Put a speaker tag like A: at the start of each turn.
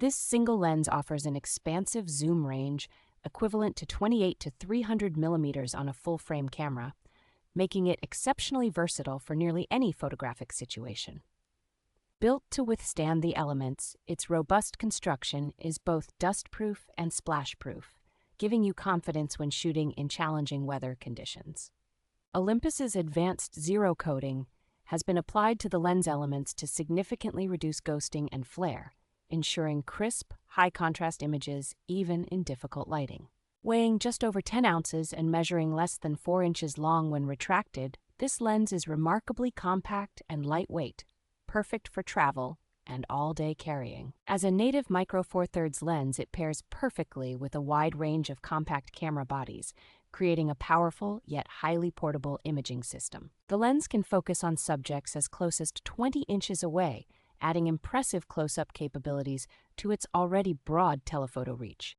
A: This single lens offers an expansive zoom range equivalent to 28 to 300 millimeters on a full-frame camera, making it exceptionally versatile for nearly any photographic situation. Built to withstand the elements, its robust construction is both dust-proof and splash-proof, giving you confidence when shooting in challenging weather conditions. Olympus's advanced zero coating has been applied to the lens elements to significantly reduce ghosting and flare, ensuring crisp, high-contrast images even in difficult lighting. Weighing just over 10 ounces and measuring less than 4 inches long when retracted, this lens is remarkably compact and lightweight, perfect for travel and all-day carrying. As a native Micro Four Thirds lens, it pairs perfectly with a wide range of compact camera bodies, creating a powerful yet highly portable imaging system. The lens can focus on subjects as close as 20 inches away, adding impressive close-up capabilities to its already broad telephoto reach.